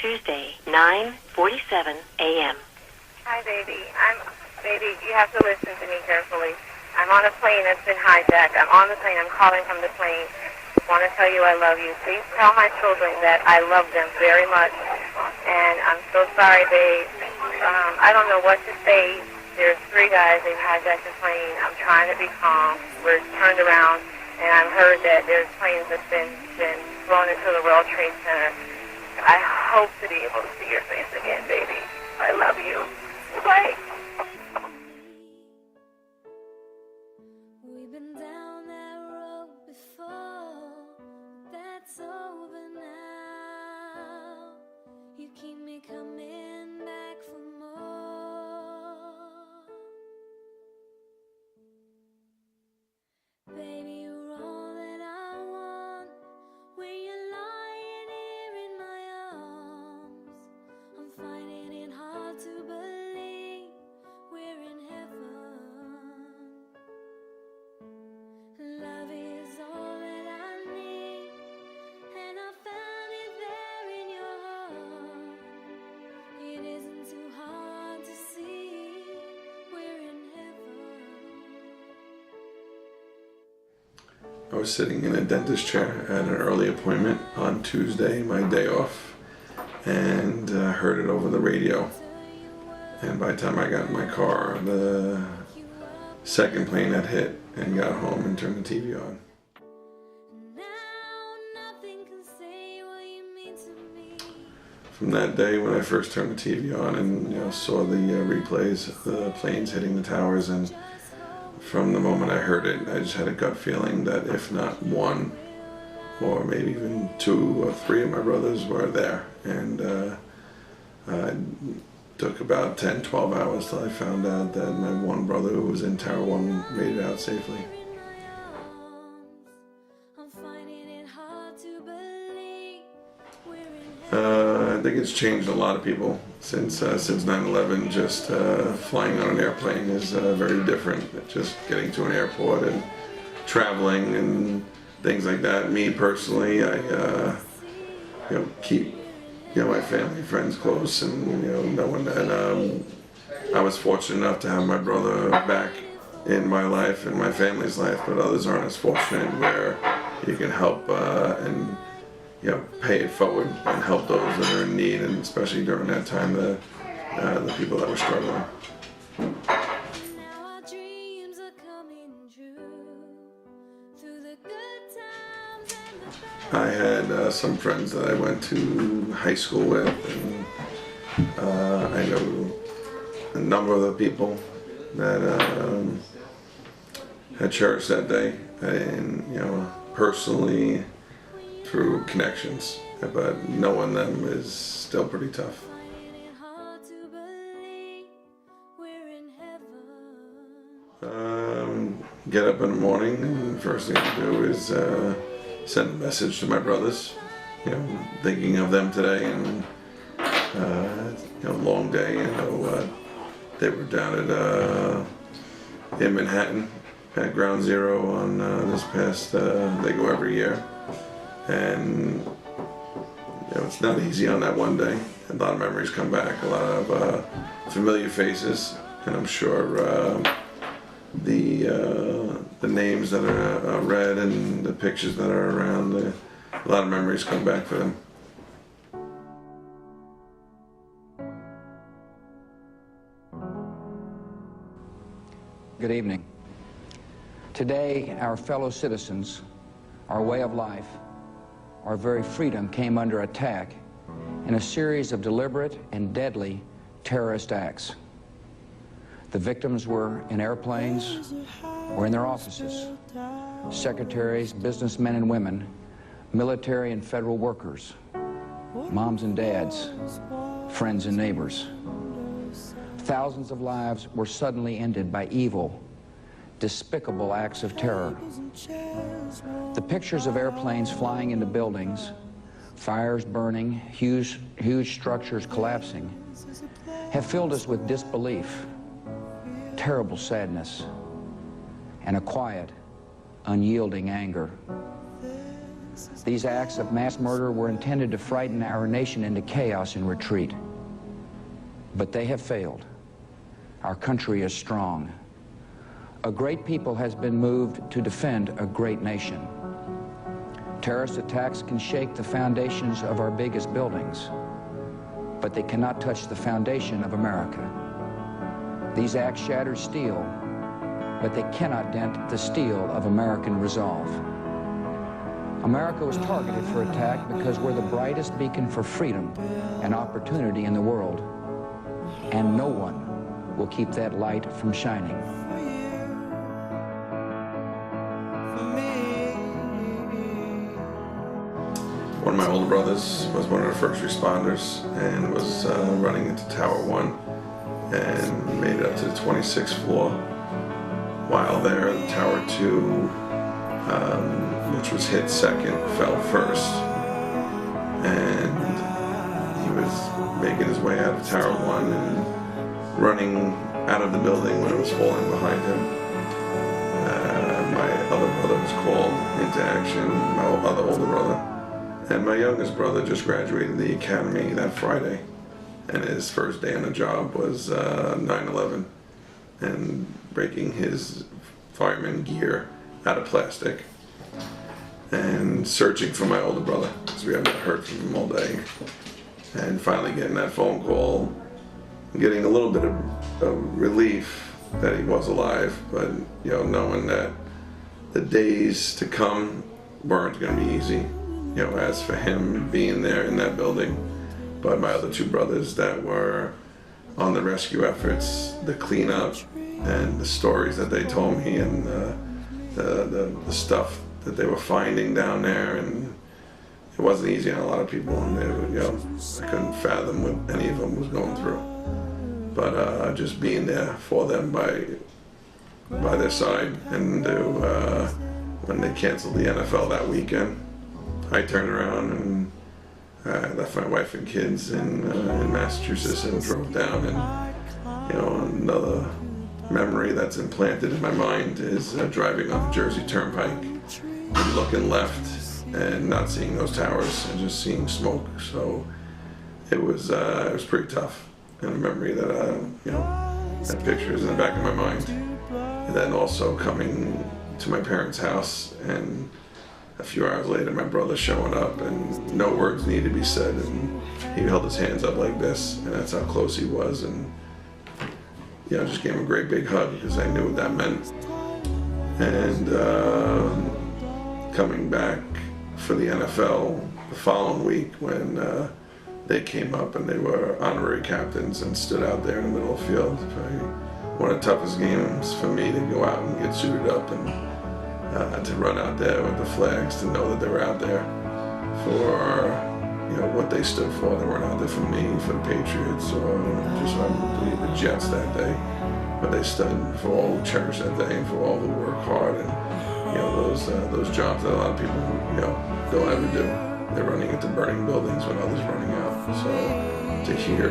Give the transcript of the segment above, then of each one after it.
Tuesday, 9:47 a.m. Hi, baby. Baby, you have to listen to me carefully. I'm on a plane that's been hijacked. I'm on the plane. I'm calling from the plane. I want to tell you I love you. Please tell my children that I love them very much. And I'm so sorry, babe. I don't know what to say. There's 3 guys. They've hijacked the plane. I'm trying to be calm. We're turned around, and I've heard that there's planes that's been flown into the World Trade Center. I hope to be able to see your face again, baby. I love you. Bye. We've been down that road before. That's over now. You keep me coming back for more. Baby, you're all that I want. When you're lying here in my arms, I'm finding it hard to believe we're in heaven. Love is all that I need, and I found it there in your heart. It isn't too hard to see we're in heaven. I was sitting in a dentist chair at an early appointment on Tuesday, my day off, and heard it over the radio. And by the time I got in my car, the second plane had hit, and got home and turned the TV on. Now nothing can say what you mean to me. From that day when I first turned the TV on and saw the replays of the planes hitting the towers, and from the moment I heard it, I just had a gut feeling that if not one, or maybe even 2 or 3 of my brothers were there. And it took about 10, 12 hours till I found out that my one brother who was in Tower 1 made it out safely. I think it's changed a lot of people since 9/11. Just flying on an airplane is very different. Just getting to an airport and traveling and things like that. Me personally, I keep my family, friends close, and knowing that I was fortunate enough to have my brother back in my life and my family's life, but others aren't as fortunate, where you can help and pay it forward and help those that are in need, and especially during that time, the people that were struggling. Now our dreams are coming true through the good times and the bad. I had some friends that I went to high school with, and I know a number of the people that had cherished that day, and personally through connections, but knowing them is still pretty tough. Get up in the morning, and the first thing I do is send a message to my brothers, thinking of them today, and long day. They were down at in Manhattan at Ground Zero on this past. They go every year, and it's not easy on that one day. A lot of memories come back, a lot of familiar faces, and I'm sure the names that are read and the pictures that are around, a lot of memories come back for them. Good evening. Today, our fellow citizens, our way of life, our very freedom came under attack in a series of deliberate and deadly terrorist acts. The victims were in airplanes or in their offices. Secretaries, businessmen and women, military and federal workers, moms and dads, friends and neighbors. Thousands of lives were suddenly ended by evil, despicable acts of terror. The pictures of airplanes flying into buildings, fires burning, huge structures collapsing, have filled us with disbelief, terrible sadness, and a quiet, unyielding anger. These acts of mass murder were intended to frighten our nation into chaos and retreat. But they have failed. Our country is strong. A great people has been moved to defend a great nation. Terrorist attacks can shake the foundations of our biggest buildings, but they cannot touch the foundation of America. These acts shatter steel, but they cannot dent the steel of American resolve. America was targeted for attack because we're the brightest beacon for freedom and opportunity in the world, and no one will keep that light from shining. One of my older brothers was one of the first responders and was running into Tower 1 and made it up to the 26th floor. While there, Tower 2, which was hit second, fell first. And he was making his way out of Tower 1 and running out of the building when it was falling behind him. My other brother was called into action, my other older brother. And my youngest brother just graduated the academy that Friday, and his first day on the job was 9/11 and breaking his fireman gear out of plastic and searching for my older brother because we haven't heard from him all day, and finally getting that phone call, getting a little bit of relief that he was alive, but knowing that the days to come weren't going to be easy. As for him being there in that building, but my other two brothers that were on the rescue efforts, the cleanup, and the stories that they told me, and the stuff that they were finding down there, and it wasn't easy on a lot of people, and they were, I couldn't fathom what any of them was going through. But just being there for them by their side, and when they canceled the NFL that weekend, I turned around and left my wife and kids in Massachusetts and drove down. And another memory that's implanted in my mind is driving on the Jersey Turnpike and looking left and not seeing those towers and just seeing smoke. So it was pretty tough, and a memory that that picture is in the back of my mind. And then also coming to my parents' house, and a few hours later, my brother showing up, and no words needed to be said, and he held his hands up like this, and that's how close he was, and just gave him a great big hug because I knew what that meant. And coming back for the NFL the following week when they came up and they were honorary captains and stood out there in the middle of the field. One of the toughest games for me to go out and get suited up and to run out there with the flags, to know that they were out there for what they stood for. They weren't out there for me, for the Patriots, or just the Jets that day, but they stood for all who cherished that day and for all who work hard, and those jobs that a lot of people don't ever do. They're running into burning buildings when others are running out. So to hear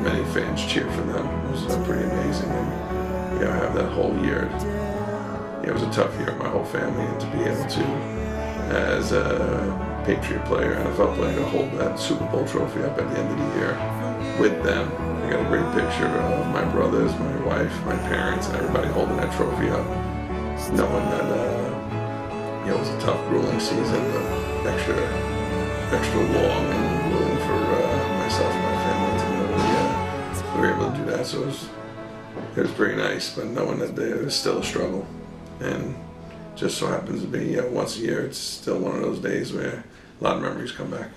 many fans cheer for them was pretty amazing, and have that whole year. It was a tough year for my whole family, and to be able to, as a Patriot player, NFL player, to hold that Super Bowl trophy up at the end of the year with them. I got a great picture of my brothers, my wife, my parents, and everybody holding that trophy up, knowing that it was a tough, grueling season, but extra long and grueling for myself and my family to know that we were able to do that. So it was pretty nice, but knowing that there was still a struggle. And just so happens to be once a year, it's still one of those days where a lot of memories come back.